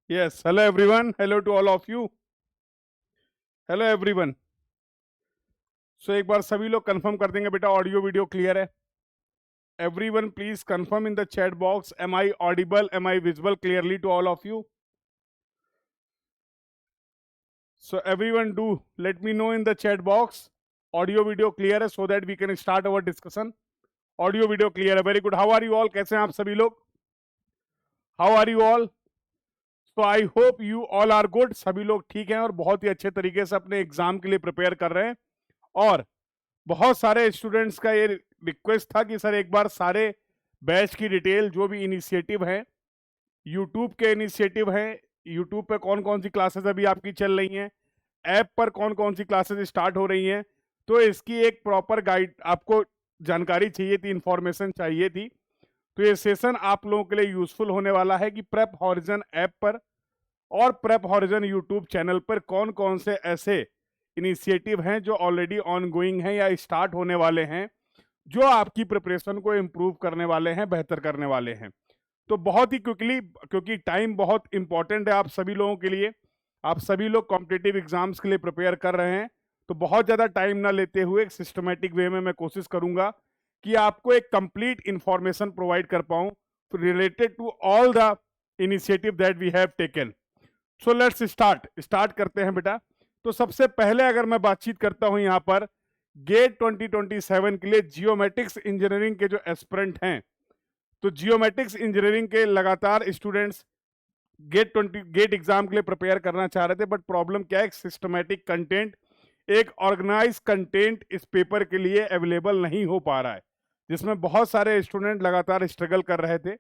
Yes, hello everyone. Hello to all of you. Hello everyone. So एक बार सभी लोग confirm कर देंगे बेटा ऑडियो वीडियो क्लियर है. Everyone please confirm in the chat box. Am I audible? Am I visible clearly to all of you? So everyone do let me know in the chat box. Audio video clear है so that we can start our discussion. Audio video clear है. Very good. How are you all? कैसे हैं आप सभी लोग? How are you all? तो I hope you all are good. सभी लोग ठीक हैं और बहुत ही अच्छे तरीके से अपने एग्जाम के लिए प्रिपेयर कर रहे हैं. और बहुत सारे स्टूडेंट्स का ये रिक्वेस्ट था कि सर एक बार सारे बैच की डिटेल जो भी इनिशिएटिव हैं, यूट्यूब के इनिशिएटिव हैं, यूट्यूब पे कौन कौन सी क्लासेस अभी आपकी चल रही हैं, ऐप पर कौन कौन सी क्लासेस स्टार्ट हो रही हैं, तो इसकी एक प्रॉपर गाइड आपको जानकारी चाहिए थी, इंफॉर्मेशन चाहिए थी. तो ये सेशन आप लोगों के लिए यूजफुल होने वाला है कि प्रेप हॉरिजन ऐप पर और प्रेप हॉरिजन यूट्यूब चैनल पर कौन कौन से ऐसे इनिशिएटिव हैं जो ऑलरेडी ऑन गोइंग हैं या स्टार्ट होने वाले हैं, जो आपकी प्रिपरेशन को इम्प्रूव करने वाले हैं, बेहतर करने वाले हैं. तो बहुत ही क्विकली, क्योंकि टाइम बहुत इंपॉर्टेंट है आप सभी लोगों के लिए, आप सभी लोग कॉम्पिटिटिव एग्जाम्स के लिए प्रिपेयर कर रहे हैं, तो बहुत ज़्यादा टाइम ना लेते हुए एक सिस्टमेटिक वे में मैं कोशिश करूंगा कि आपको एक कंप्लीट इंफॉर्मेशन प्रोवाइड कर पाऊं related to all the initiative that we have taken. So let's start करते हैं बेटा. तो सबसे पहले अगर मैं बातचीत करता हूं यहां पर गेट 2027 के लिए जियोमेट्रिक्स इंजीनियरिंग के जो एस्पिरेंट हैं, तो जियोमेट्रिक्स इंजीनियरिंग के लगातार स्टूडेंट्स गेट एग्जाम के लिए प्रिपेयर करना चाह रहे थे, बट प्रॉब्लम क्या है, एक सिस्टमेटिक कंटेंट, एक ऑर्गेनाइज कंटेंट इस पेपर के लिए अवेलेबल नहीं हो पा रहा है, जिसमें बहुत सारे स्टूडेंट लगातार स्ट्रगल कर रहे थे.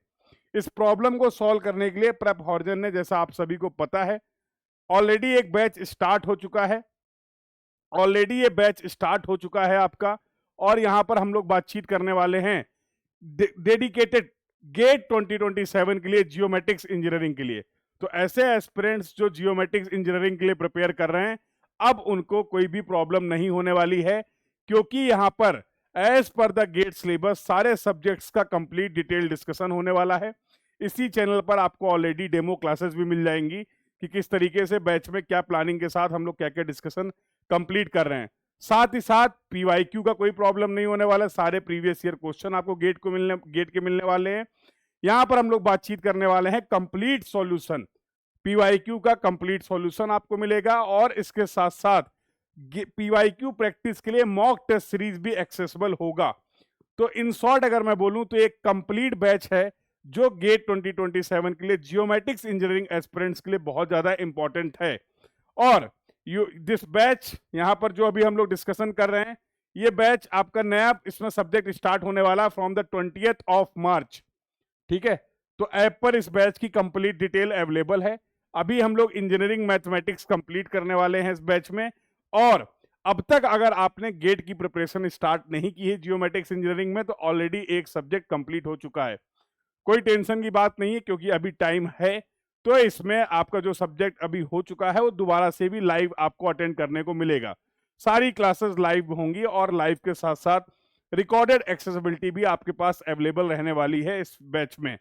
इस प्रॉब्लम को सॉल्व करने के लिए प्रेप हॉरिजन ने, जैसा आप सभी को पता है, ऑलरेडी एक बैच स्टार्ट हो चुका है. ऑलरेडी ये बैच स्टार्ट हो चुका है आपका, और यहां पर हम लोग बातचीत करने वाले हैं डेडिकेटेड गेट 2027 के लिए जियोमेट्रिक्स इंजीनियरिंग के लिए. तो ऐसे एस्पिरेंट्स जो जियोमेट्रिक्स इंजीनियरिंग के लिए प्रिपेयर कर रहे हैं, अब उनको कोई भी प्रॉब्लम नहीं होने वाली है, क्योंकि यहां पर as per the GATE syllabus सारे सब्जेक्ट्स का कंप्लीट डिटेल डिस्कशन होने वाला है. इसी चैनल पर आपको ऑलरेडी डेमो क्लासेस भी मिल जाएंगी कि किस तरीके से बैच में क्या प्लानिंग के साथ हम लोग क्या क्या डिस्कशन कंप्लीट कर रहे हैं. साथ ही साथ पीवाईक्यू का कोई प्रॉब्लम नहीं होने वाला. सारे प्रीवियस ईयर क्वेश्चन आपको गेट के मिलने वाले हैं. यहां पर हम लोग बातचीत करने वाले हैं कंप्लीट सॉल्यूशन, पीवाईक्यू का कंप्लीट सॉल्यूशन आपको मिलेगा, और इसके साथ साथ पीवाईक्यू प्रैक्टिस के लिए मॉक टेस्ट सीरीज भी एक्सेसिबल होगा. तो इन शॉर्ट अगर मैं बोलूं तो एक कंप्लीट बैच है जो गेट 2027 के लिए जियोमेट्रिक्स इंजीनियरिंग एस्पिरेंट्स के लिए बहुत ज्यादा इंपॉर्टेंट है. और दिस बैच यहां पर जो अभी हम लोग डिस्कशन कर रहे हैं, ये बैच आपका नया इसमें सब्जेक्ट स्टार्ट होने वाला फ्रॉम द 20th मार्च. ठीक है, तो ऐप पर इस बैच की कंप्लीट डिटेल अवेलेबल है. अभी हम लोग इंजीनियरिंग मैथमेटिक्स कंप्लीट करने वाले हैं इस बैच में. और अब तक अगर आपने गेट की प्रिपरेशन स्टार्ट नहीं की है जियोमेट्रिक्स इंजीनियरिंग में, तो ऑलरेडी एक सब्जेक्ट कंप्लीट हो चुका है. कोई टेंशन की बात नहीं है, क्योंकि अभी टाइम है. तो इसमें आपका जो सब्जेक्ट अभी हो चुका है वो दोबारा से भी लाइव आपको अटेंड करने को मिलेगा. सारी क्लासेस लाइव होंगी, और लाइव के साथ साथ रिकॉर्डेड एक्सेसिबिलिटी भी आपके पास अवेलेबल रहने वाली है इस बैच में.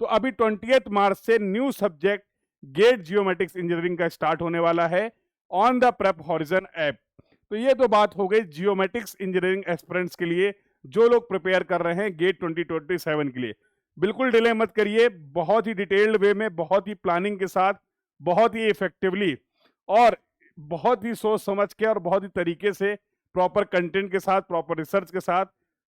तो अभी 20 मार्च से new subject GATE geometrics engineering का स्टार्ट होने वाला है on the Prep Horizon app. तो ये तो बात हो गई जियोमेट्रिक्स इंजीनियरिंग एस्पिरेंट्स के लिए जो लोग प्रिपेयर कर रहे हैं गेट 2027 के लिए. बिल्कुल डिले मत करिए, बहुत ही डिटेल्ड वे में, बहुत ही प्लानिंग के साथ, बहुत ही इफेक्टिवली, और बहुत ही सोच समझ के, और बहुत ही तरीके से, प्रॉपर कंटेंट के साथ, प्रॉपर रिसर्च के साथ,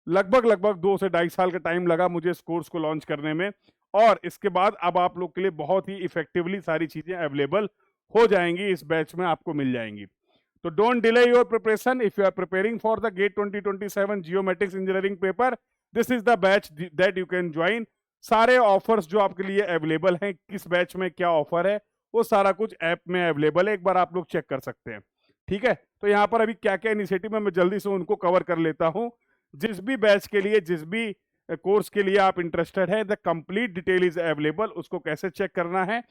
लगभग 2 से 2.5 साल का टाइम लगा मुझे इस कोर्स को लॉन्च करने में. और इसके बाद अब आप लोग के लिए बहुत ही इफेक्टिवली सारी चीजें अवेलेबल हो जाएंगी, इस बैच में आपको मिल जाएंगी. तो don't delay your preparation. If you are preparing for the GATE 2027 geometrics engineering paper, this is the batch that you can join. सारे ऑफर्स जो आपके लिए अवेलेबल हैं, किस बैच में क्या ऑफर है, वो सारा कुछ ऐप में अवेलेबल है, एक बार आप लोग चेक कर सकते हैं. ठीक है, तो यहाँ पर अभी क्या क्या इनिशिएटिव है मैं जल्दी से उनको कवर कर लेता हूँ. जिस भी बैच के लिए, जिस भी कोर्स के लिए आप इंटरेस्टेड है, the complete detail is available. उसको कैसे चेक करना है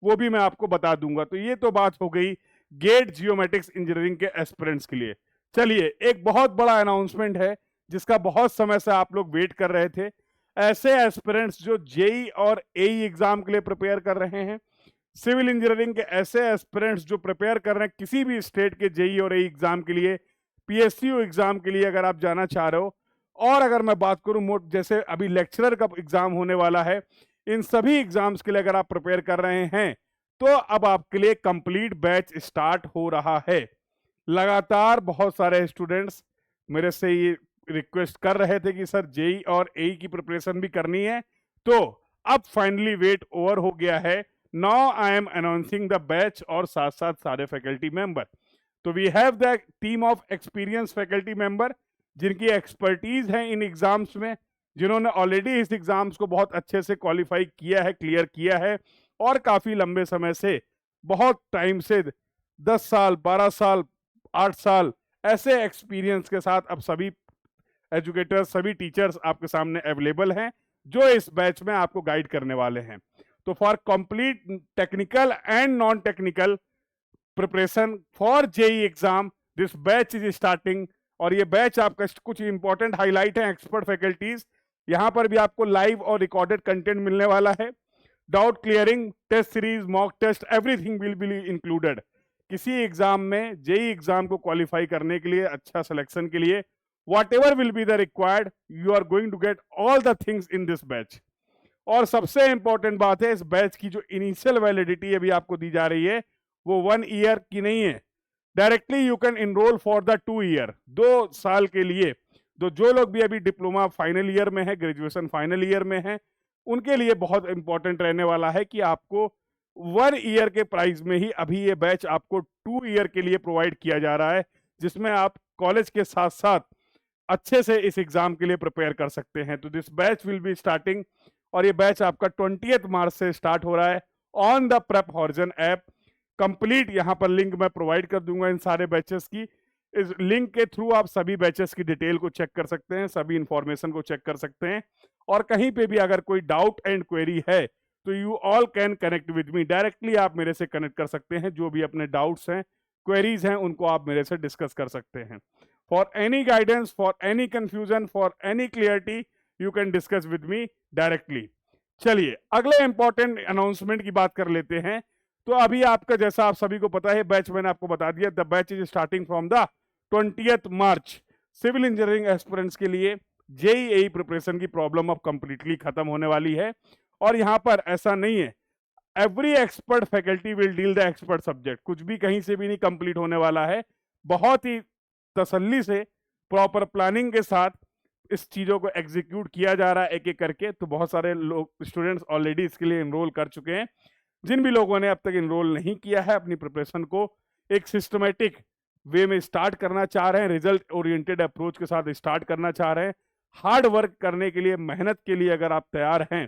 वो भी मैं आपको बता दूंगा. तो ये तो बात हो गई गेट जियोमेट्रिक्स इंजीनियरिंग के एस्पिरेंट्स के लिए. चलिए, एक बहुत बड़ा अनाउंसमेंट है जिसका बहुत समय से आप लोग वेट कर रहे थे. ऐसे एस्पिरेंट्स जो जेई और एई एग्जाम के लिए प्रिपेयर कर रहे हैं, सिविल इंजीनियरिंग के ऐसे एस्पिरेंट्स जो प्रिपेयर कर रहे हैं किसी भी स्टेट के जेई और एई एग्जाम के लिए, पीएसयू एग्जाम के लिए अगर आप जाना चाह रहे हो, और अगर मैं बात करूं जैसे अभी लेक्चरर का एग्जाम होने वाला है, इन सभी एग्जाम्स के लिए अगर आप प्रिपेयर कर रहे हैं तो अब आपके लिए कंप्लीट बैच स्टार्ट हो रहा है। लगातार बहुत सारे स्टूडेंट्स मेरे से ये रिक्वेस्ट कर रहे थे कि सर जेई और एई की प्रिपरेशन भी करनी है, तो अब फाइनली वेट ओवर हो गया है। Now I am announcing the batch और साथ साथ सारे फैकल्टी मेंबर। तो we have the team of experience faculty member जिनकी एक्सपर्टीज है इन एग्जाम्स में, जिन्होंने ऑलरेडी इस एग्जाम्स को बहुत अच्छे से क्वालिफाई किया है, क्लियर किया है, और काफी लंबे समय से, बहुत टाइम से, 10 साल, 12 साल, 8 साल ऐसे एक्सपीरियंस के साथ अब सभी एजुकेटर्स, सभी टीचर्स आपके सामने अवेलेबल हैं जो इस बैच में आपको गाइड करने वाले हैं। तो for complete technical and non technical preparation for JE exam this batch is starting. और ये बैच आपका कुछ इंपॉर्टेंट हाईलाइट है, एक्सपर्ट फैकल्टीज, यहां पर भी आपको लाइव और रिकॉर्डेड कंटेंट मिलने वाला है। Doubt clearing, test series, mock test, everything will be included. किसी एग्जाम में, जेई एग्जाम को क्वालिफाई करने के लिए, अच्छा सिलेक्शन के लिए, whatever will be the required, you are going to get all the things in this batch। और सबसे इंपॉर्टेंट बात है, इस बैच की जो इनिशियल वैलिडिटी अभी आपको दी जा रही है वो 1 ईयर की नहीं है। Directly you can enrol for the 2 year, 2 साल के लिए। तो जो लोग भी अभी डिप्लोमा फाइनल ईयर में है, ग्रेजुएशन फाइनल ईयर में है, उनके लिए बहुत इंपॉर्टेंट रहने वाला है कि आपको 1 ईयर के प्राइस में ही अभी ये बैच आपको 2 ईयर के लिए प्रोवाइड किया जा रहा है, जिसमें आप कॉलेज के साथ साथ अच्छे से इस एग्जाम के लिए प्रिपेयर कर सकते हैं। तो this batch will be starting, और ये बैच आपका 20 मार्च से स्टार्ट हो रहा है on the Prep Horizon app. Complete यहां पर लिंक मैं प्रोवाइड कर दूंगा इन सारे बैचेस की। इस लिंक के थ्रू आप सभी बैचेस की डिटेल को चेक कर सकते हैं, सभी इंफॉर्मेशन को चेक कर सकते हैं, और कहीं पे भी अगर कोई डाउट एंड क्वेरी है तो you all can connect with me. Directly आप मेरे से कनेक्ट कर सकते हैं, जो भी अपने डाउट्स हैं, क्वेरीज हैं, उनको आप मेरे से डिस्कस कर सकते हैं। For any guidance, for any confusion, for any clarity, you can discuss with me directly। चलिए अगले इंपॉर्टेंट अनाउंसमेंट की बात कर लेते हैं। तो अभी आपका, जैसा आप सभी को पता है, बैच मैंने आपको बता दिया, the batch is starting from the 20 March. Civil engineering aspirants के लिए जेईई प्रिपरेशन की प्रॉब्लम अब कंप्लीटली खत्म होने वाली है। और यहां पर ऐसा नहीं है, every expert faculty will deal the expert subject, कुछ भी कहीं से भी नहीं कंप्लीट होने वाला है। बहुत ही तसल्ली से, प्रॉपर प्लानिंग के साथ इस चीज़ों को एग्जीक्यूट किया जा रहा है एक एक करके। तो बहुत सारे लोग, स्टूडेंट्स ऑलरेडी इसके लिए इनरोल कर चुके हैं। जिन भी लोगों ने अब तक इनरोल नहीं किया है, अपनी प्रिपरेशन को एक सिस्टमेटिक वे में स्टार्ट करना चाह रहे हैं, रिजल्ट ओरिएंटेड अप्रोच के साथ स्टार्ट करना चाह रहे हैं, हार्ड वर्क करने के लिए, मेहनत के लिए अगर आप तैयार हैं,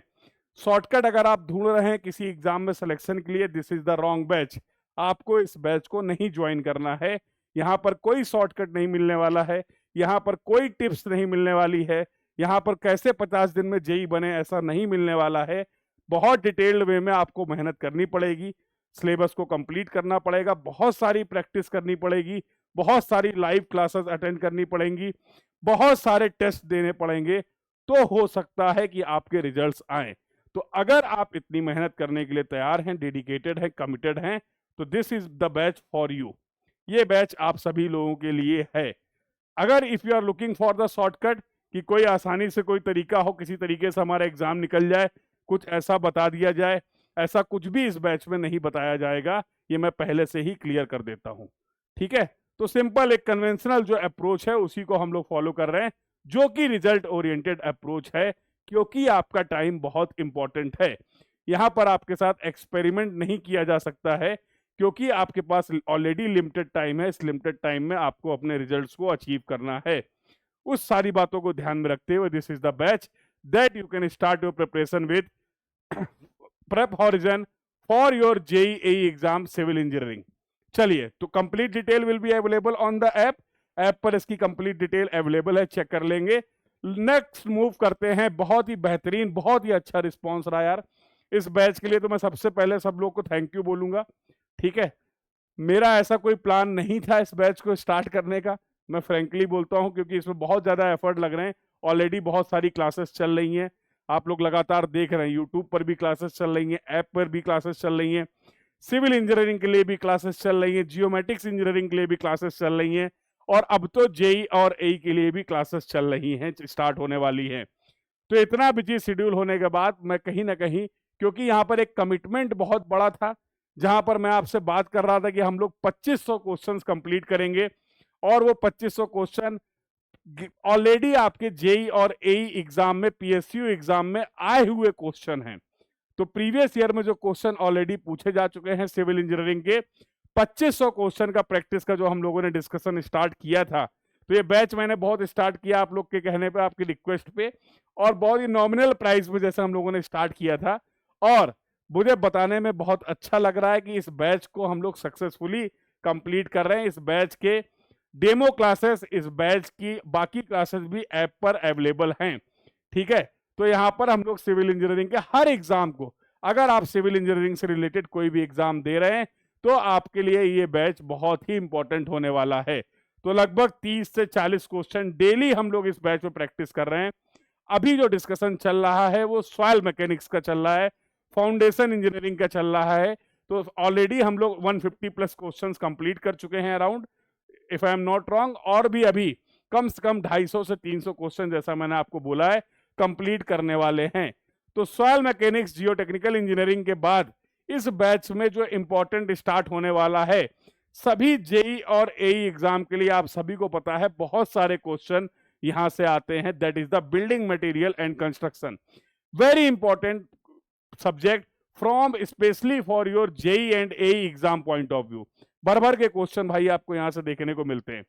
शॉर्टकट अगर आप ढूंढ रहे हैं किसी एग्जाम में सिलेक्शन के लिए, this is the wrong batch. आपको इस बैच को नहीं ज्वाइन करना है। यहाँ पर कोई शॉर्टकट नहीं मिलने वाला है, यहाँ पर कोई टिप्स नहीं मिलने वाली है, यहाँ पर कैसे 50 दिन में जेई बने ऐसा नहीं मिलने वाला है। बहुत डिटेल्ड वे में आपको मेहनत करनी पड़ेगी, सिलेबस को कंप्लीट करना पड़ेगा, बहुत सारी प्रैक्टिस करनी पड़ेगी, बहुत सारी लाइव क्लासेस अटेंड करनी पड़ेंगी, बहुत सारे टेस्ट देने पड़ेंगे, तो हो सकता है कि आपके रिजल्ट्स आए। तो अगर आप इतनी मेहनत करने के लिए तैयार हैं, डेडिकेटेड हैं, कमिटेड हैं, तो this is the batch for you. ये बैच आप सभी लोगों के लिए है। अगर if you are looking for the shortcut, कि कोई आसानी से कोई तरीका हो, किसी तरीके से हमारा एग्जाम निकल जाए, कुछ ऐसा बता दिया जाए, ऐसा कुछ भी इस बैच में नहीं बताया जाएगा, ये मैं पहले से ही क्लियर कर देता हूं। ठीक है, तो सिंपल एक कन्वेंशनल जो अप्रोच है उसी को हम लोग फॉलो कर रहे हैं, जो कि रिजल्ट ओरिएंटेड अप्रोच है, क्योंकि आपका टाइम बहुत इंपॉर्टेंट है। यहां पर आपके साथ एक्सपेरिमेंट नहीं किया जा सकता है, क्योंकि आपके पास ऑलरेडी लिमिटेड टाइम है। इस लिमिटेड टाइम में आपको अपने रिजल्ट्स को अचीव करना है। उस सारी बातों को ध्यान में रखते हुए this is the batch that you can start your preparation with Prep Horizon for your JEE exam civil engineering. चलिए, तो complete detail will be available on the app. App पर इसकी कंप्लीट डिटेल अवेलेबल है, check कर लेंगे। Next move करते हैं। बहुत ही बेहतरीन, बहुत ही अच्छा रिस्पॉन्स रहा यार इस बैच के लिए। तो मैं सबसे पहले सब लोग को थैंक यू बोलूंगा। ठीक है, मेरा ऐसा कोई प्लान नहीं था इस बैच को स्टार्ट करने का, मैं फ्रेंकली बोलता हूं, क्योंकि इसमें बहुत ज़्यादा एफर्ट लग रहे हैं। ऑलरेडी बहुत सारी क्लासेस चल रही हैं, आप लोग लगातार देख रहे हैं, यूट्यूब पर भी क्लासेस चल रही हैं, ऐप पर भी क्लासेस चल रही हैं, सिविल इंजीनियरिंग के लिए भी क्लासेस चल रही हैं, जियोमेट्रिक्स इंजीनियरिंग के लिए भी क्लासेस चल रही हैं, और अब तो जेई और एई के लिए भी क्लासेस चल रही हैं, स्टार्ट होने वाली हैं। तो इतना बिजी शेड्यूल होने के बाद मैं कहीं ना कहीं, क्योंकि यहाँ पर एक कमिटमेंट बहुत बड़ा था, जहां पर मैं आपसे बात कर रहा था कि हम लोग 2500 क्वेश्चंस कंप्लीट करेंगे, और वो 2500 क्वेश्चन ऑलरेडी आपके जेई और एई एग्जाम में, पीएसयू एग्जाम में आए हुए क्वेश्चन हैं। तो प्रीवियस ईयर में जो क्वेश्चन ऑलरेडी पूछे जा चुके हैं सिविल इंजीनियरिंग के, 2500 क्वेश्चन का प्रैक्टिस का जो हम लोगों ने डिस्कशन स्टार्ट किया था, तो ये बैच मैंने बहुत स्टार्ट किया आप लोग के कहने पे, आपकी रिक्वेस्ट पे, और बहुत ही नॉमिनल प्राइस में जैसे हम लोगों ने स्टार्ट किया था, और मुझे बताने में बहुत अच्छा लग रहा है कि इस बैच को हम लोग सक्सेसफुली कंप्लीट कर रहे हैं। इस बैच के डेमो क्लासेस, इस बैच की बाकी क्लासेस भी ऐप पर अवेलेबल हैं, ठीक है। तो यहाँ पर हम लोग सिविल इंजीनियरिंग के हर एग्जाम को, अगर आप सिविल इंजीनियरिंग से रिलेटेड कोई भी एग्जाम दे रहे हैं, तो आपके लिए ये बैच बहुत ही इंपॉर्टेंट होने वाला है। तो लगभग 30 से 40 क्वेश्चन डेली हम लोग इस बैच में प्रैक्टिस कर रहे हैं। अभी जो डिस्कशन चल रहा है वो सॉइल मैकेनिक्स का चल रहा है, फाउंडेशन इंजीनियरिंग का चल रहा है। तो ऑलरेडी हम लोग 150 प्लस क्वेश्चंस कंप्लीट कर चुके हैं around, if I am not wrong, और भी अभी कम से कम 250 से 300 क्वेश्चन, जैसा मैंने आपको बोला है, कंप्लीट करने वाले हैं। तो सॉइल मैकेनिक्स, जियो टेक्निकल इंजीनियरिंग के बाद इस बैच में जो इंपॉर्टेंट स्टार्ट होने वाला है, सभी जेई और एई एग्जाम के लिए आप सभी को पता है बहुत सारे क्वेश्चन यहां से आते हैं। That is the building material and construction, very important subject from specially for your JE and AE exam point of view. भर भर के क्वेश्चन भाई आपको यहां से देखने को मिलते हैं।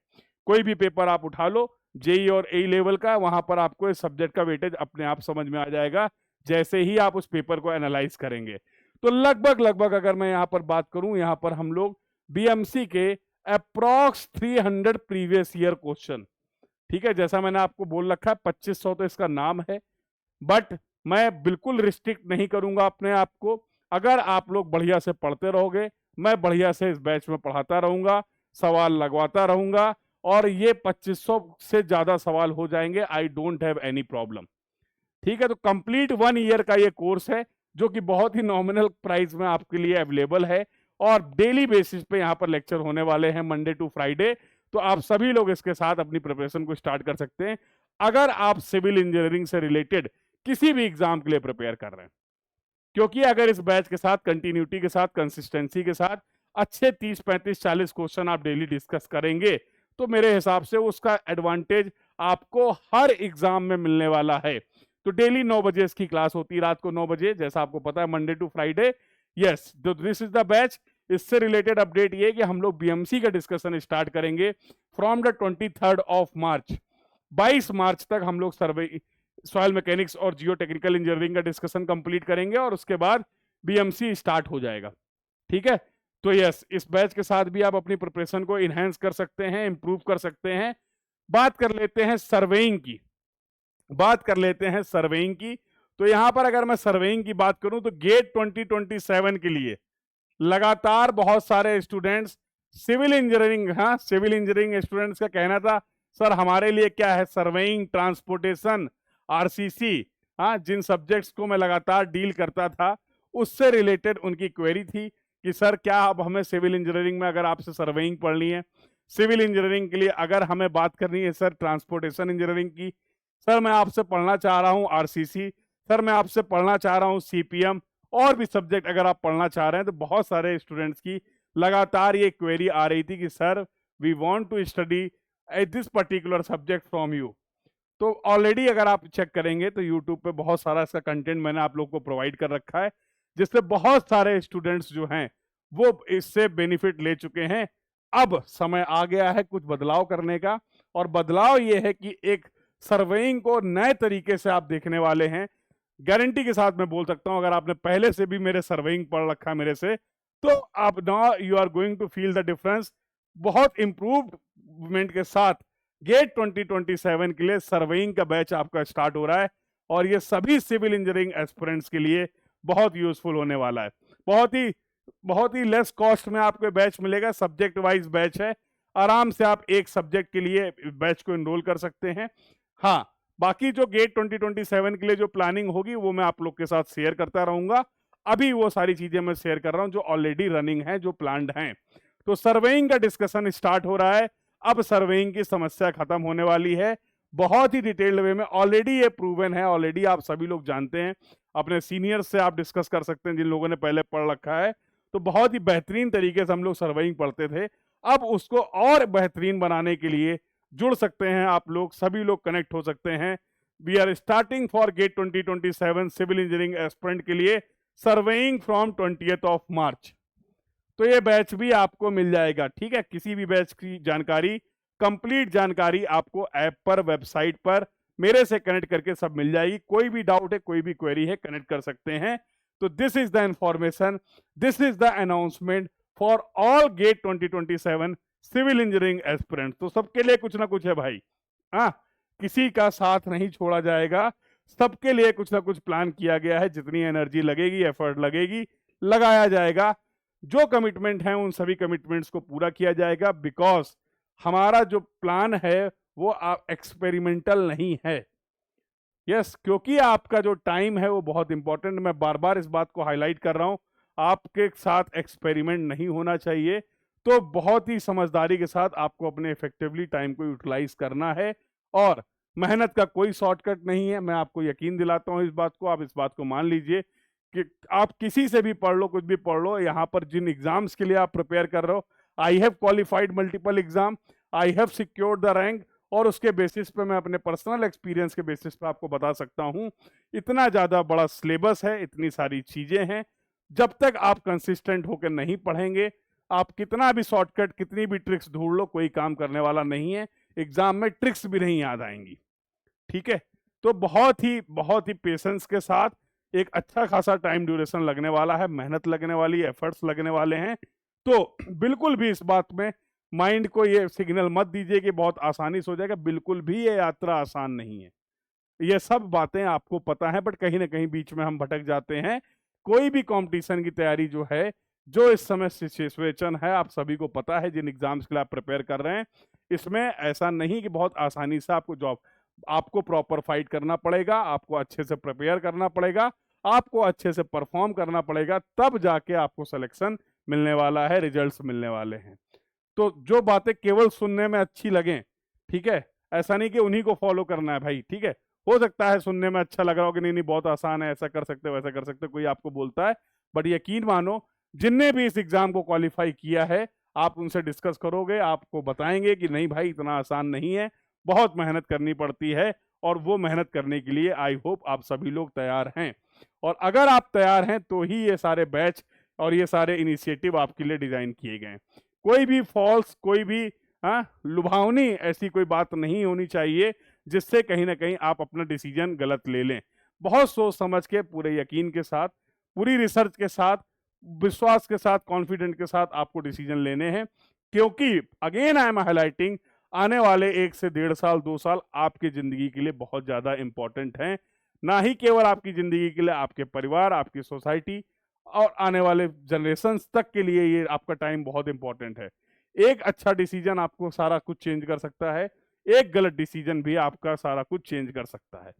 कोई भी पेपर आप उठा लो जेई और एई लेवल का, वहां पर आपको इस सब्जेक्ट का वेटेज अपने आप समझ में आ जाएगा जैसे ही आप उस पेपर को एनालाइज करेंगे। तो लगभग लगभग अगर मैं यहाँ पर बात करूं, यहाँ पर हम लोग बीएमसी के अप्रॉक्स 300 प्रीवियस ईयर क्वेश्चन, ठीक है, जैसा मैंने आपको बोल रखा है 2500 तो इसका नाम है, बट मैं बिल्कुल रिस्ट्रिक्ट नहीं करूंगा अपने आप को। अगर आप लोग बढ़िया से पढ़ते रहोगे, मैं बढ़िया से इस बैच में पढ़ाता रहूंगा, सवाल लगवाता रहूंगा, और ये 2500 से ज्यादा सवाल हो जाएंगे, I don't have any problem, ठीक है। तो कंप्लीट 1 ईयर का ये कोर्स है, जो कि बहुत ही नॉमिनल प्राइस में आपके लिए अवेलेबल है, और डेली बेसिस पे यहाँ पर लेक्चर होने वाले हैं मंडे टू फ्राइडे। तो आप सभी लोग इसके साथ अपनी प्रिपरेशन को स्टार्ट कर सकते हैं, अगर आप सिविल इंजीनियरिंग से रिलेटेड किसी भी एग्जाम के लिए प्रिपेयर कर रहे हैं। क्योंकि अगर इस बैच के साथ कंटिन्यूटी के साथ, कंसिस्टेंसी के साथ अच्छे 30, 35, 40 क्वेश्चन आप डेली डिस्कस करेंगे, तो मेरे हिसाब से उसका एडवांटेज आपको हर एग्जाम में मिलने वाला है। तो डेली 9 बजे इसकी क्लास होती है, रात को 9 बजे, जैसा आपको पता है, Monday to Friday. Yes, this is the batch. इससे रिलेटेड अपडेट ये कि हम लोग बीएमसी का डिस्कशन स्टार्ट करेंगे from the 23 of March. 22 March तक हम लोग सर्वे सॉइल मैकेनिक्स और जियो टेक्निकल इंजीनियरिंग का डिस्कशन कंप्लीट करेंगे, और उसके बाद बीएमसी स्टार्ट हो जाएगा, ठीक है। तो यस, इस बैच के साथ भी आप अपनी प्रिपरेशन को इनहेंस कर सकते हैं, इंप्रूव कर सकते हैं। बात कर लेते हैं सर्वेइंग की, बात कर लेते हैं सर्वेइंग की। तो यहां पर अगर मैं सर्वेइंग की बात करूं, तो गेट 2027 के लिए लगातार बहुत सारे स्टूडेंट्स सिविल इंजीनियरिंग, हाँ, सिविल इंजीनियरिंग स्टूडेंट्स का कहना था सर हमारे लिए क्या है सर्वेइंग, ट्रांसपोर्टेशन, आरसीसी, हाँ, जिन सब्जेक्ट्स को मैं लगातार डील करता था उससे रिलेटेड उनकी क्वेरी थी कि सर क्या अब हमें सिविल इंजीनियरिंग में अगर आपसे सर्वेइंग पढ़नी है, सिविल इंजीनियरिंग के लिए अगर हमें बात करनी है सर ट्रांसपोर्टेशन इंजीनियरिंग की, सर मैं आपसे पढ़ना चाह रहा हूँ आरसीसी, सर मैं आपसे पढ़ना चाह रहा हूँ सीपीएम, और भी सब्जेक्ट अगर आप पढ़ना चाह रहे हैं। तो बहुत सारे स्टूडेंट्स की लगातार ये क्वेरी आ रही थी कि sir we want to study this particular subject from you. तो ऑलरेडी अगर आप चेक करेंगे तो यूट्यूब पे बहुत सारा इसका कंटेंट मैंने आप लोग को प्रोवाइड कर रखा है, जिससे बहुत सारे स्टूडेंट्स जो हैं वो इससे बेनिफिट ले चुके हैं। अब समय आ गया है कुछ बदलाव करने का, और बदलाव ये है कि एक सर्वेइंग को नए तरीके से आप देखने वाले हैं। गारंटी के साथ मैं बोल सकता हूं, अगर आपने पहले से भी मेरे सर्वेइंग पढ़ रखा है मेरे से, तो आप now you are going to feel the difference. बहुत इंप्रूवमेंट के साथ गेट 2027 के लिए सर्वेइंग का बैच आपका स्टार्ट हो रहा है, और ये सभी सिविल इंजीनियरिंग एस्पिरेंट्स के लिए बहुत यूजफुल होने वाला है। बहुत ही लेस कॉस्ट में आपको बैच मिलेगा, सब्जेक्ट वाइज बैच है, आराम से आप एक सब्जेक्ट के लिए बैच को एनरोल कर सकते हैं। हाँ, बाकी जो गेट 2027 के लिए जो प्लानिंग होगी वो मैं आप लोग के साथ शेयर करता रहूंगा। अभी वो सारी चीजें मैं शेयर कर रहा हूं जो ऑलरेडी रनिंग है, जो प्लान्ड हैं। तो सर्वेइंग का डिस्कशन स्टार्ट हो रहा है। अब सर्वेइंग की समस्या खत्म होने वाली है बहुत ही डिटेल्ड वे में। ऑलरेडी ये प्रूवन है, ऑलरेडी आप सभी लोग जानते हैं, अपने सीनियर्स से आप डिस्कस कर सकते हैं जिन लोगों ने पहले पढ़ रखा है। तो बहुत ही बेहतरीन तरीके से हम लोग सर्वेइंग पढ़ते थे। अब उसको और बेहतरीन बनाने के लिए जुड़ सकते हैं आप लोग, सभी लोग कनेक्ट हो सकते हैं। We are starting for GATE 2027 civil engineering aspirant के लिए सर्वेइंग फ्रॉम 20 मार्च। तो ये बैच भी आपको मिल जाएगा, ठीक है। किसी भी बैच की जानकारी, कंप्लीट जानकारी आपको ऐप पर, वेबसाइट पर मेरे से कनेक्ट करके सब मिल जाएगी। कोई भी डाउट है, कोई भी क्वेरी है, कनेक्ट कर सकते हैं। तो this is the information, this is the announcement for all GATE 2027 civil engineering aspirant. तो सबके लिए कुछ ना कुछ है भाई, हाँ, किसी का साथ नहीं छोड़ा जाएगा, सबके लिए कुछ ना कुछ प्लान किया गया है। जितनी एनर्जी लगेगी, एफर्ट लगेगी, लगाया जाएगा। जो कमिटमेंट है उन सभी कमिटमेंट्स को पूरा किया जाएगा, बिकॉज हमारा जो प्लान है वो एक्सपेरिमेंटल नहीं है। यस, क्योंकि आपका जो टाइम है वो बहुत इंपॉर्टेंट, मैं बार बार इस बात को हाईलाइट कर रहा हूं, आपके साथ एक्सपेरिमेंट नहीं होना चाहिए। तो बहुत ही समझदारी के साथ आपको अपने इफेक्टिवली टाइम को यूटिलाइज करना है, और मेहनत का कोई शॉर्टकट नहीं है। मैं आपको यकीन दिलाता हूं इस बात को, आप इस बात को मान लीजिए कि आप किसी से भी पढ़ लो, कुछ भी पढ़ लो, यहाँ पर जिन एग्जाम्स के लिए आप प्रिपेयर कर रहे हो, I have qualified multiple exam, I have secured the rank, और उसके बेसिस पे मैं अपने पर्सनल एक्सपीरियंस के बेसिस पे आपको बता सकता हूँ, इतना ज़्यादा बड़ा सिलेबस है, इतनी सारी चीज़ें हैं। जब तक आप कंसिस्टेंट होकर नहीं पढ़ेंगे, आप कितना भी शॉर्टकट, कितनी भी ट्रिक्स ढूंढ लो, कोई काम करने वाला नहीं है। एग्जाम में ट्रिक्स भी नहीं याद आएंगी, ठीक है। तो बहुत ही पेशेंस के साथ, एक अच्छा खासा टाइम ड्यूरेशन लगने वाला है, मेहनत लगने वाली, एफर्ट्स लगने वाले हैं। तो बिल्कुल भी इस बात में माइंड को ये सिग्नल मत दीजिए कि बहुत आसानी से हो जाएगा, बिल्कुल भी ये यात्रा आसान नहीं है। ये सब बातें आपको पता है, बट कहीं ना कहीं बीच में हम भटक जाते हैं। कोई भी कंपटीशन की तैयारी जो है, जो इस समय सिचुएशन है, आप सभी को पता है, जिन एग्जाम्स के लिए आप प्रिपेयर कर रहे हैं, इसमें ऐसा नहीं कि बहुत आसानी से आपको जॉब, आपको प्रॉपर फाइट करना पड़ेगा, आपको अच्छे से प्रिपेयर करना पड़ेगा, आपको अच्छे से परफॉर्म करना पड़ेगा, तब जाके आपको सिलेक्शन मिलने वाला है, रिजल्ट्स मिलने वाले हैं। तो जो बातें केवल सुनने में अच्छी लगें, ठीक है, ऐसा नहीं कि उन्हीं को फॉलो करना है भाई, ठीक है। हो सकता है सुनने में अच्छा लग रहा हो कि नहीं नहीं बहुत आसान है, ऐसा कर सकते हो, वैसा कर सकते हो, कोई आपको बोलता है, बट यकीन मानो, जिनने भी इस एग्जाम को क्वालिफाई किया है, आप उनसे डिस्कस करोगे, आपको बताएंगे कि नहीं भाई इतना आसान नहीं है, बहुत मेहनत करनी पड़ती है। और वो मेहनत करने के लिए आई होप आप सभी लोग तैयार हैं। और अगर आप तैयार हैं तो ही ये सारे बैच और ये सारे इनिशिएटिव आपके लिए डिजाइन किए गए हैं। कोई भी फॉल्स, कोई भी लुभावनी ऐसी कोई बात नहीं होनी चाहिए जिससे कहीं ना कहीं आप अपना डिसीजन गलत ले लें। बहुत सोच समझ के, पूरे यकीन के साथ, पूरी रिसर्च के साथ, विश्वास के साथ, कॉन्फिडेंट के साथ आपको डिसीजन लेने हैं। क्योंकि अगेन आई एम हाईलाइटिंग, आने वाले 1 से 1.5 साल, 2 साल आपकी जिंदगी के लिए बहुत ज्यादा इंपॉर्टेंट हैं। ना ही केवल आपकी जिंदगी के लिए, आपके परिवार, आपकी सोसाइटी और आने वाले जनरेशन तक के लिए ये आपका टाइम बहुत इंपॉर्टेंट है। एक अच्छा डिसीजन आपको सारा कुछ चेंज कर सकता है, एक गलत डिसीजन भी आपका सारा कुछ चेंज कर सकता है।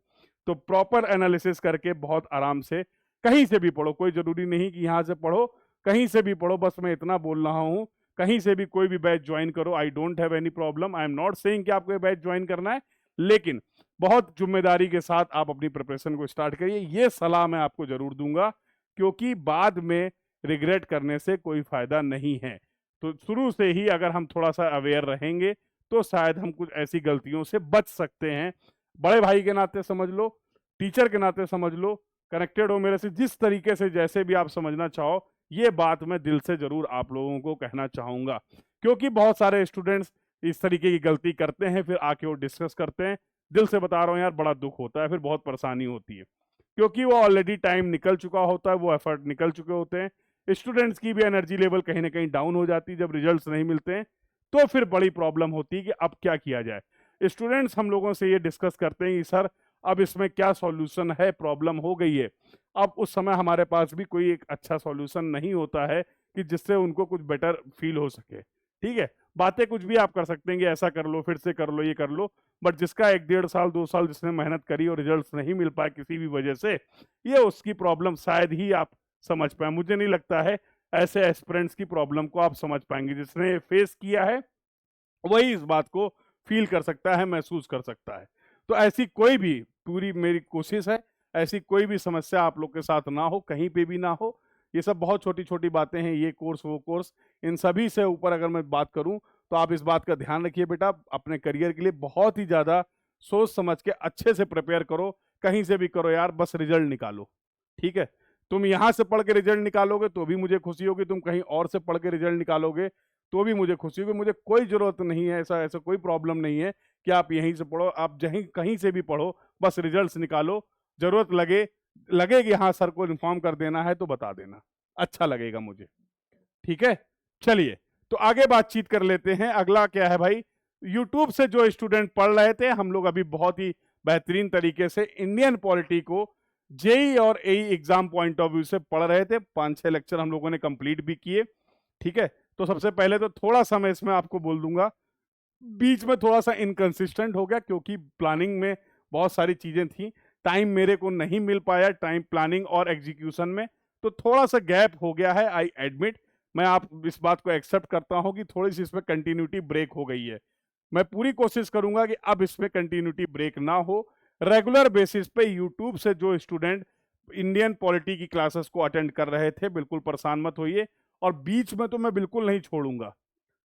तो प्रॉपर एनालिसिस करके बहुत आराम से कहीं से भी पढ़ो, कोई जरूरी नहीं कि यहाँ से पढ़ो, कहीं से भी पढ़ो। बस मैं इतना बोल रहा हूँ, कहीं से भी कोई भी बैच ज्वाइन करो, I don't have any problem, I am not saying कि आपको ये बैच ज्वाइन करना है, लेकिन बहुत जिम्मेदारी के साथ आप अपनी प्रिपरेशन को स्टार्ट करिए, ये सलाह मैं आपको जरूर दूंगा, क्योंकि बाद में रिग्रेट करने से कोई फायदा नहीं है। तो शुरू से ही अगर हम थोड़ा सा अवेयर रहेंगे तो शायद हम कुछ ऐसी गलतियों से बच सकते हैं। बड़े भाई के नाते समझ लो, टीचर के नाते समझ लो, कनेक्टेड हो मेरे से, जिस तरीके से जैसे भी आप समझना चाहो, ये बात मैं दिल से जरूर आप लोगों को कहना चाहूंगा। क्योंकि बहुत सारे स्टूडेंट्स इस तरीके की गलती करते हैं, फिर आके वो डिस्कस करते हैं। दिल से बता रहा हूँ यार, बड़ा दुख होता है, फिर बहुत परेशानी होती है, क्योंकि वो ऑलरेडी टाइम निकल चुका होता है, वो एफर्ट निकल चुके होते हैं। स्टूडेंट्स की भी एनर्जी लेवल कहीं ना कहीं डाउन हो जाती है जब रिजल्ट्स नहीं मिलते हैं, तो फिर बड़ी प्रॉब्लम होती है कि अब क्या किया जाए। स्टूडेंट्स हम लोगों से ये डिस्कस करते हैं कि सर अब इसमें क्या सॉल्यूशन है, प्रॉब्लम हो गई है। अब उस समय हमारे पास भी कोई एक अच्छा सॉल्यूशन नहीं होता है कि जिससे उनको कुछ बेटर फील हो सके, ठीक है। बातें कुछ भी आप कर सकते हैं कि ऐसा कर लो, फिर से कर लो, ये कर लो, बट जिसका 1 1.5 साल 2 साल जिसने मेहनत करी और रिजल्ट्स नहीं मिल पाए किसी भी वजह से, ये उसकी प्रॉब्लम शायद ही आप समझ पाए। मुझे नहीं लगता है ऐसे एस्पिरेंट्स की प्रॉब्लम को आप समझ पाएंगे। जिसने फेस किया है वही इस बात को फील कर सकता है, महसूस कर सकता है। तो ऐसी कोई भी, पूरी मेरी कोशिश है ऐसी कोई भी समस्या आप लोग के साथ ना हो, कहीं पे भी ना हो। ये सब बहुत छोटी-छोटी बातें हैं, ये कोर्स, वो कोर्स, इन सभी से ऊपर अगर मैं बात करूँ, तो आप इस बात का ध्यान रखिए बेटा, अपने करियर के लिए बहुत ही ज़्यादा सोच समझ के अच्छे से प्रिपेयर करो। कहीं से भी करो यार, बस रिजल्ट निकालो, ठीक है? तुम यहाँ से पढ़ के रिजल्ट निकालोगे तो भी मुझे खुशी होगी, तुम कहीं और से पढ़ के रिजल्ट निकालोगे तो भी मुझे खुशी होगी। मुझे कोई ज़रूरत नहीं है, ऐसा ऐसा कोई प्रॉब्लम नहीं है कि आप यहीं से पढ़ो, आप जहीं कहीं से भी पढ़ो, बस रिजल्ट्स निकालो। ज़रूरत लगे कि हाँ सर को इन्फॉर्म कर देना है तो बता देना, अच्छा लगेगा मुझे, ठीक है? चलिए, तो आगे बातचीत कर लेते हैं। अगला क्या है भाई, यूट्यूब से जो स्टूडेंट पढ़ रहे थे, हम लोग अभी बहुत ही बेहतरीन तरीके से इंडियन पॉलिटी को जेई और एई एग्जाम पॉइंट ऑफ व्यू से पढ़ रहे थे। 5-6 लेक्चर हम लोगों ने कंप्लीट भी किए, ठीक है? तो सबसे पहले तो थोड़ा सा मैं इसमें आपको बोल दूंगा, बीच में थोड़ा सा इनकंसिस्टेंट हो गया क्योंकि प्लानिंग में बहुत सारी चीजें थी, टाइम मेरे को नहीं मिल पाया, टाइम प्लानिंग और एग्जीक्यूशन में, तो थोड़ा सा गैप हो गया है, आई एडमिट। मैं आप इस बात को एक्सेप्ट करता हूं कि थोड़ी सी इसमें कंटिन्यूटी ब्रेक हो गई है। मैं पूरी कोशिश करूंगा कि अब इसमें कंटिन्यूटी ब्रेक ना हो। रेगुलर बेसिस पे यूट्यूब से जो स्टूडेंट इंडियन पॉलिटी की क्लासेस को अटेंड कर रहे थे, बिल्कुल परेशान मत होइए, और बीच में तो मैं बिल्कुल नहीं छोड़ूंगा,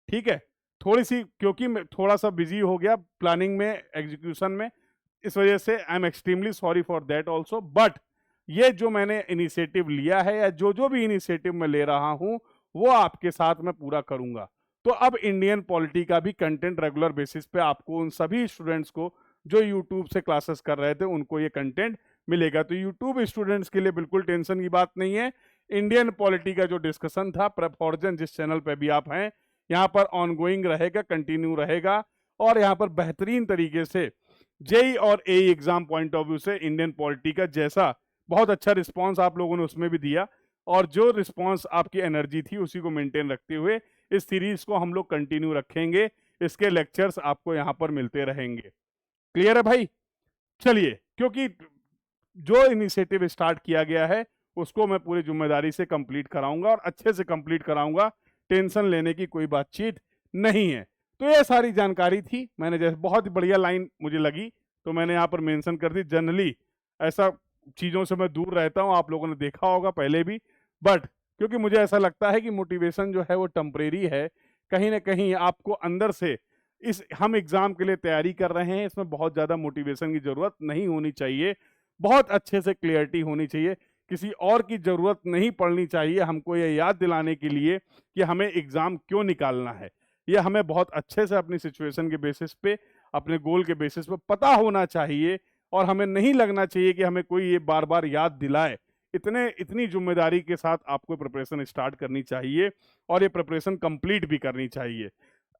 ठीक है? थोड़ी सी, क्योंकि मैं थोड़ा सा बिजी हो गया प्लानिंग में, एग्जीक्यूशन में, इस वजह से I am extremely sorry for that also. But ये जो मैंने इनिशिएटिव लिया है, या जो भी इनिशिएटिव मैं ले रहा हूं, वो आपके साथ मैं पूरा करूंगा। तो अब इंडियन पॉलिटी का भी कंटेंट रेगुलर बेसिस पे आपको, उन सभी स्टूडेंट्स को जो यूट्यूब से क्लासेस कर रहे थे, उनको ये कंटेंट मिलेगा। तो यूट्यूब स्टूडेंट्स के लिए बिल्कुल टेंशन की बात नहीं है। इंडियन पॉलिटी का जो डिस्कशन था, प्रेप हॉरिजन जिस चैनल पे भी आप हैं, यहाँ पर ऑनगोइंग रहेगा, कंटिन्यू रहेगा, और यहाँ पर बेहतरीन तरीके से जेई और एई एग्जाम पॉइंट ऑफ व्यू से इंडियन पॉलिटी का, जैसा बहुत अच्छा रिस्पांस आप लोगों ने उसमें भी दिया, और जो रिस्पांस आपकी एनर्जी थी उसी को मेंटेन रखते हुए इस सीरीज को हम लोग कंटिन्यू रखेंगे। इसके लेक्चर्स आपको यहाँ पर मिलते रहेंगे। क्लियर है भाई? चलिए, क्योंकि जो इनिशिएटिव स्टार्ट किया गया है उसको मैं पूरी जिम्मेदारी से कंप्लीट कराऊंगा, और अच्छे से कंप्लीट कराऊंगा, टेंशन लेने की कोई बातचीत नहीं है। तो ये सारी जानकारी थी, मैंने जैसे बहुत बढ़िया लाइन मुझे लगी तो मैंने यहाँ पर मेंशन कर दी। जनरली ऐसा चीज़ों से मैं दूर रहता हूँ, आप लोगों ने देखा होगा पहले भी, बट क्योंकि मुझे ऐसा लगता है कि मोटिवेशन जो है वो टेम्परेरी है, कहीं ना कहीं आपको अंदर से, इस हम एग्ज़ाम के लिए तैयारी कर रहे हैं, इसमें बहुत ज़्यादा मोटिवेशन की ज़रूरत नहीं होनी चाहिए, बहुत अच्छे से क्लियरिटी होनी चाहिए, किसी और की ज़रूरत नहीं पड़नी चाहिए हमको ये याद दिलाने के लिए कि हमें एग्ज़ाम क्यों निकालना है। ये हमें बहुत अच्छे से अपनी सिचुएशन के बेसिस पे, अपने गोल के बेसिस पे पता होना चाहिए, और हमें नहीं लगना चाहिए कि हमें कोई ये बार बार याद दिलाए। इतनी जिम्मेदारी के साथ आपको प्रिपरेशन स्टार्ट करनी चाहिए, और ये प्रिपरेशन कंप्लीट भी करनी चाहिए।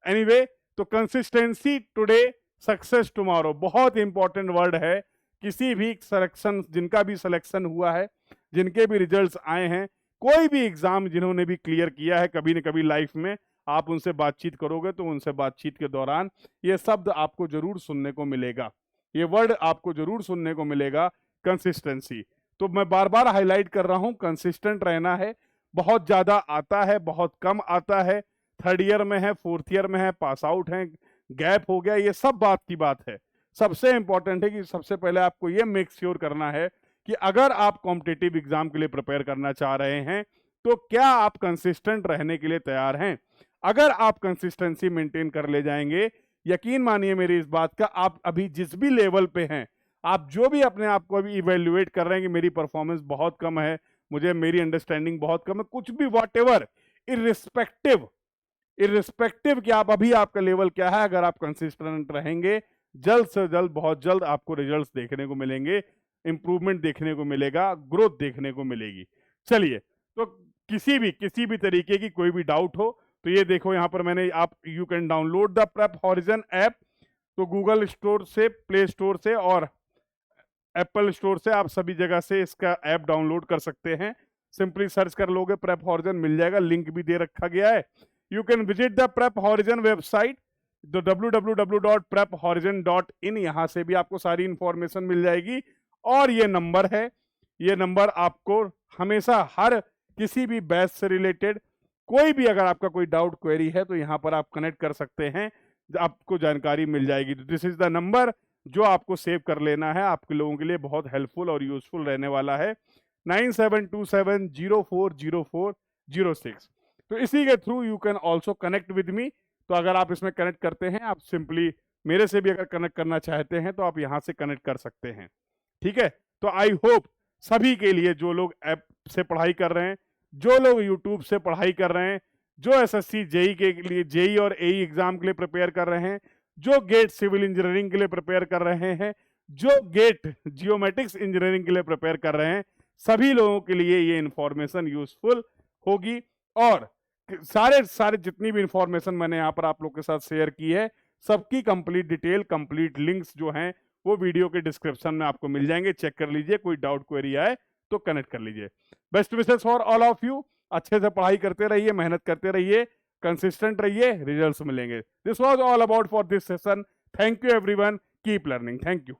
एनीवे, तो कंसिस्टेंसी टुडे, सक्सेस टुमारो, बहुत इंपॉर्टेंट वर्ड है। किसी भी सिलेक्शन, जिनका भी सिलेक्शन हुआ है, जिनके भी रिजल्ट्स आए हैं, कोई भी एग्जाम जिन्होंने भी क्लियर किया है कभी न कभी लाइफ में, आप उनसे बातचीत करोगे तो उनसे बातचीत के दौरान ये शब्द आपको जरूर सुनने को मिलेगा, ये वर्ड आपको जरूर सुनने को मिलेगा, कंसिस्टेंसी। तो मैं बार बार हाईलाइट कर रहा हूं, कंसिस्टेंट रहना है। बहुत ज्यादा आता है, बहुत कम आता है, थर्ड ईयर में है, फोर्थ ईयर में है, पास आउट है, गैप हो गया, ये सब बात की बात है। सबसे इंपॉर्टेंट है कि सबसे पहले आपको ये मेक श्योर करना है कि अगर आप कॉम्पिटिटिव एग्जाम के लिए प्रिपेयर करना चाह रहे हैं तो क्या आप कंसिस्टेंट रहने के लिए तैयार हैं। अगर आप कंसिस्टेंसी मेंटेन कर ले जाएंगे, यकीन मानिए मेरी इस बात का, आप अभी जिस भी लेवल पे हैं, आप जो भी अपने आप को अभी इवेल्युएट कर रहे हैं कि मेरी परफॉर्मेंस बहुत कम है, मुझे मेरी अंडरस्टैंडिंग बहुत कम है, कुछ भी व्हाटएवर, इर्रिस्पेक्टिव कि आप अभी आपका लेवल क्या है, अगर आप कंसिस्टेंट रहेंगे, जल्द से जल्द, बहुत जल्द आपको रिजल्ट्स देखने को मिलेंगे, इंप्रूवमेंट देखने को मिलेगा, ग्रोथ देखने को मिलेगी। चलिए, तो किसी भी तरीके की कोई भी डाउट हो तो ये देखो यहाँ पर मैंने, आप you can download the Prep Horizon app. तो गूगल स्टोर से, प्ले स्टोर से और एप्पल स्टोर से, आप सभी जगह से इसका ऐप डाउनलोड कर सकते हैं। सिंपली सर्च कर लोगे प्रेप हॉरिजन, मिल जाएगा, लिंक भी दे रखा गया है। You can visit the Prep horizon website, तो www.prephorizon.in, यहाँ से भी आपको सारी इंफॉर्मेशन मिल जाएगी। और ये नंबर है, ये नंबर आपको हमेशा हर किसी भी बैच से रिलेटेड कोई भी अगर आपका कोई डाउट क्वेरी है तो यहाँ पर आप कनेक्ट कर सकते हैं, आपको जानकारी मिल जाएगी। तो दिस इज द नंबर जो आपको सेव कर लेना है, आपके लोगों के लिए बहुत हेल्पफुल और यूजफुल रहने वाला है, 9727040406। तो इसी के through you can also connect with me. तो अगर आप इसमें कनेक्ट करते हैं, आप सिंपली मेरे से भी अगर कनेक्ट करना चाहते हैं तो आप यहाँ से कनेक्ट कर सकते हैं, ठीक है। तो आई होप सभी के लिए, जो लोग ऐप से पढ़ाई कर रहे हैं, जो लोग यूट्यूब से पढ़ाई कर रहे हैं, जो एसएससी जेई के लिए, जेई और एई एग्जाम के लिए प्रिपेयर कर रहे हैं, जो गेट सिविल इंजीनियरिंग के लिए प्रिपेयर कर रहे हैं, जो गेट जियोमेट्रिक्स इंजीनियरिंग के लिए प्रिपेयर कर रहे हैं, सभी लोगों के लिए ये इंफॉर्मेशन यूजफुल होगी। और सारे जितनी भी इंफॉर्मेशन मैंने यहाँ पर आप लोग के साथ शेयर की है, सबकी कंप्लीट डिटेल, कंप्लीट लिंक्स जो हैं वो वीडियो के डिस्क्रिप्शन में आपको मिल जाएंगे, चेक कर लीजिए। कोई डाउट क्वेरी आए तो कनेक्ट कर लीजिए। Best wishes for all of you. अच्छे से पढ़ाई करते रहिए, मेहनत करते रहिए, कंसिस्टेंट रहिए, रिजल्ट्स मिलेंगे। This was all about for this session. Thank you everyone, keep learning. Thank you.